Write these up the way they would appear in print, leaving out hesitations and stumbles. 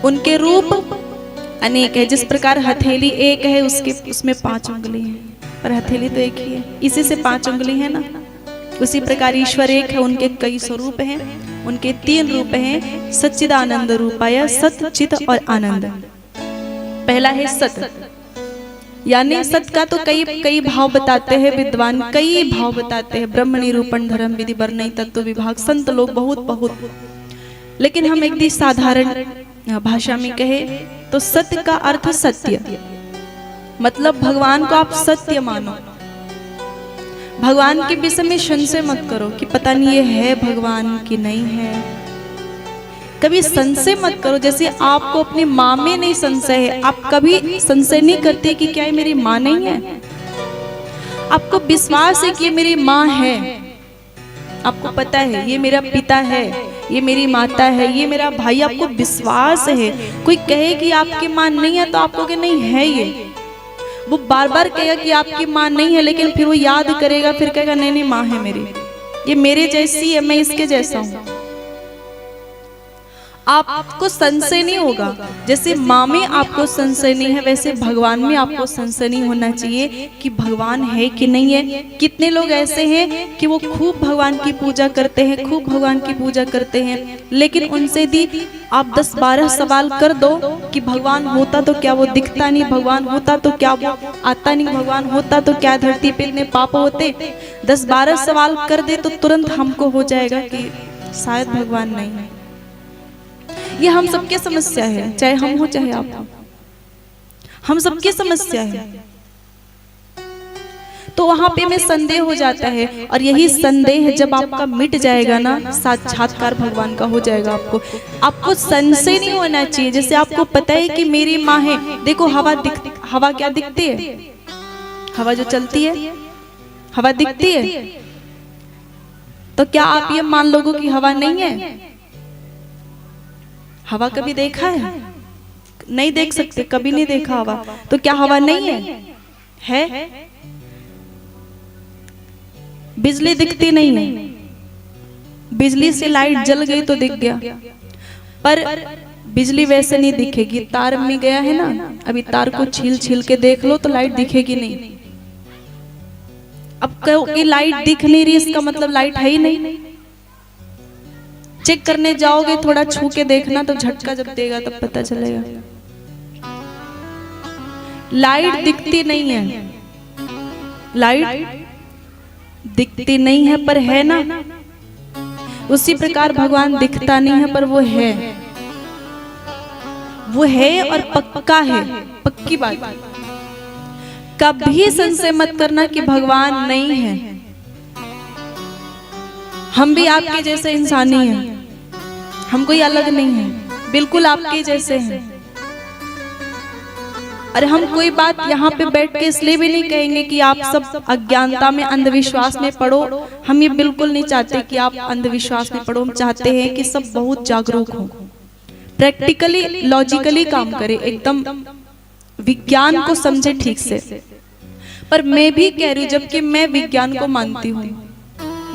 उनके रूप अनेक है। जिस प्रकार हथेली एक है, उसमें 5 उंगली है, पर हथेली तो एक ही है, इसी से 5 उंगली है ना। उसी प्रकार ईश्वर एक है, उनके कई स्वरूप हैं, उनके 3 रूप हैं। सच्चिदानंद रूपाय, सत चित और आनंद। पहला है सत, यानी सत का तो कई भाव बताते हैं विद्वान, कई भाव बताते हैं। ब्रह्म निरूपण, धर्म विधि, वर्णन, तत्व विभाग, संत लोग बहुत। लेकिन हम एक दी साधारण भाषा में कहे तो सत्य का अर्थ सत्य, मतलब भगवान को आप सत्य मानो। भगवान के विषय में संशय मत करो कि पता नहीं ये है भगवान की नहीं है, कभी संशय मत करो। जैसे आपको अपनी माँ में नहीं संशय है, आप कभी संशय नहीं करते कि क्या ये मेरी माँ नहीं है। आपको विश्वास है कि ये मेरी माँ है, आपको पता है ये मेरा पिता है, ये मेरी माता है, ये मेरा भाई, आपको विश्वास है। कोई कहे कि आपकी माँ नहीं है तो आप कहोगे नहीं है ये। वो बार बार कहेगा कि आपकी माँ नहीं है, लेकिन फिर वो याद करेगा, फिर कहेगा नहीं माँ है मेरी, ये मेरे जैसी है, मैं इसके जैसा हूँ। आपको संशय नहीं होगा। जैसे माँ में आपको संशय नहीं है, वैसे भगवान में आपको संशय नहीं होना चाहिए कि भगवान है कि नहीं है। कितने लोग ऐसे हैं कि वो खूब भगवान की पूजा करते हैं, खूब भगवान की पूजा करते हैं, लेकिन उनसे भी आप 10-12 सवाल कर दो कि भगवान होता तो क्या वो दिखता नहीं, भगवान होता तो क्या वो आता नहीं, भगवान होता तो क्या धरती पे इतने पाप होते। 10-12 सवाल कर दे तो तुरंत हमको हो जाएगा कि शायद भगवान नहीं है। ये हम सबकी समस्या है, चाहे हम हो चाहे आप हो, हम सबकी समस्या है। तो वहां पे में संदेह हो जाता है, और यही संदेह जब आपका मिट जाएगा ना, साक्षात्कार भगवान का हो जाएगा। आपको संशय नहीं होना चाहिए। जैसे आपको पता है कि मेरी माँ है, देखो हवा क्या दिखती है, हवा जो चलती है, हवा दिखती है, तो क्या आप ये मान लोगे कि हवा नहीं है? हवा कभी देखा है? नहीं देख सकते, कभी नहीं देखा हवा, तो क्या हवा नहीं है? है। बिजली दिखती नहीं है, बिजली से लाइट जल गई तो दिख गया, पर बिजली वैसे नहीं दिखेगी। तार में गया है ना, अभी तार को छील के देख लो तो लाइट दिखेगी नहीं। अब कहो लाइट दिख नहीं रही, इसका मतलब लाइट है ही नहीं। चेक करने जाओगे, थोड़ा छू के देखना, तो झटका जब देगा तब पता चलेगा। लाइट दिखती नहीं है, लाइट दिखती नहीं है पर है ना। उसी प्रकार भगवान दिखता नहीं है पर वो है, वो है और पक्का है, पक्की बात। कभी संशय मत करना कि भगवान नहीं है। हम भी आपके जैसे इंसान ही हैं, हम कोई अलग नहीं है, बिल्कुल आपके जैसे हैं। अरे हम कोई बात यहाँ पे बैठ के इसलिए भी नहीं कहेंगे कि आप सब अज्ञानता में, अंधविश्वास में पढ़ो। हम ये बिल्कुल नहीं चाहते कि आप अंधविश्वास में पढ़ो। हम चाहते हैं कि सब बहुत जागरूक हो, प्रैक्टिकली लॉजिकली काम करे, एकदम विज्ञान को समझे ठीक से। पर मैं भी कह रही हूँ, जबकि मैं विज्ञान को मानती हूँ,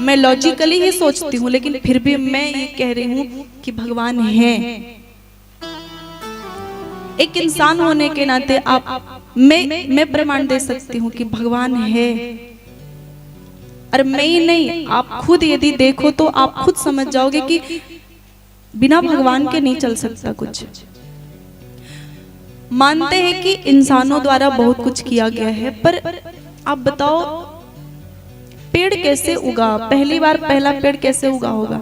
मैं लॉजिकली ही सोचती हूँ, लेकिन फिर भी मैं ये कह रही हूँ कि भगवान है। एक इंसान होने के नाते मैं प्रमाण दे सकती हूँ कि भगवान है। और मैं ही नहीं, आप खुद यदि देखो तो आप खुद समझ जाओगे कि बिना भगवान के नहीं चल सकता कुछ। मानते हैं कि इंसानों द्वारा बहुत कुछ किया गया है, पर आप बताओ पेड़ कैसे उगा? पहली बार पहला पेड़ कैसे उगा होगा?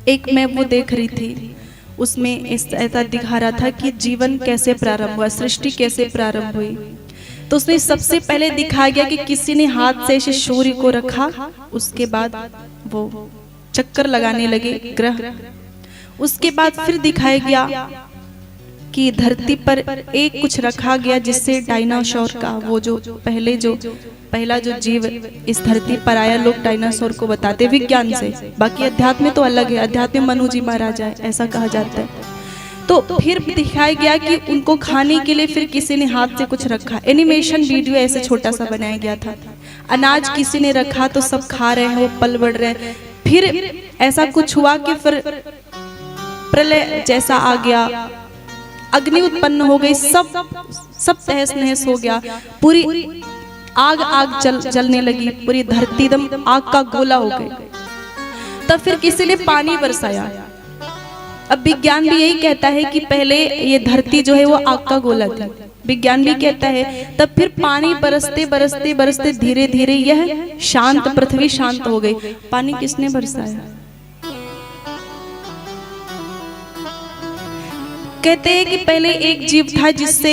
एक मैं वो देख रही थी, उसमें ऐसा दिखा रहा था कि जीवन कैसे प्रारंभ हुआ, सृष्टि कैसे प्रारंभ हुई। तो उसमें सबसे पहले दिखाया गया कि किसी ने हाथ से इस सूर्य को रखा, उसके बाद वो चक्कर लगाने लगे ग्रह। उसके बाद फिर दिखाया गया कि धरती पर एक कुछ रखा गया जिससे डायनासोर का वो जो पहला जो जीव इस धरती पर आया, लोग डायनासोर को बताते विज्ञान से, बाकी अध्यात्म में तो अलग है। अध्यात्म में मनु जी महाराजा है ऐसा कहा जाता है। तो फिर दिखाया गया कि उनको खाने के लिए फिर किसी ने हाथ से कुछ रखा, एनिमेशन वीडियो ऐसे छोटा सा बनाया गया था। अनाज किसी ने रखा तो सब खा रहे हैं, वो पल बढ़ रहे हैं। फिर ऐसा कुछ हुआ कि फिर प्रलय जैसा आ गया, अग्नि उत्पन्न हो गई, सब तहस नहस हो गया, पूरी आग जलने लगी, पूरी धरती एकदम आग का गोला हो गई। तब फिर किसी ने पानी बरसाया। अब विज्ञान भी यही कहता है कि पहले ये धरती जो है वो आग का गोला थी, विज्ञान भी कहता है। तब फिर पानी बरसते बरसते बरसते धीरे धीरे यह शांत, पृथ्वी शांत हो गई। पानी किसने बरसाया? कहते हैं कि पहले एक जीव था, जिससे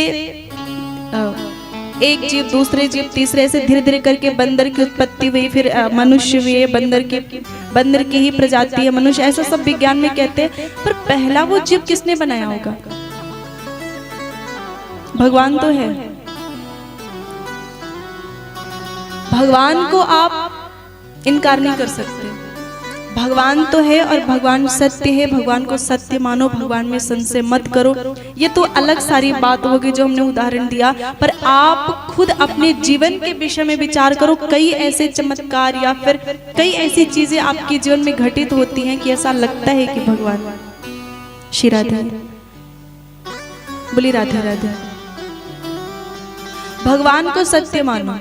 एक जीव, दूसरे जीव, तीसरे, से धीरे धीरे करके बंदर की उत्पत्ति हुई, फिर मनुष्य हुए, बंदर की ही प्रजाति है मनुष्य, ऐसा सब विज्ञान में कहते हैं। पर पहला वो जीव किसने बनाया होगा? भगवान तो है। भगवान को आप इनकार नहीं कर सकते। भगवान तो है और भगवान सत्य है, भगवान को सत्य मानो, भगवान में संशय मत करो। ये तो अलग सारी बात होगी जो हमने उदाहरण दिया, पर आप खुद अपने जीवन के विषय में विचार करो। कई ऐसे चमत्कार या फिर कई ऐसी चीजें आपके जीवन में घटित होती हैं कि ऐसा लगता है कि भगवान। श्री राधे, बोली राधे राधे। भगवान को सत्य मानो।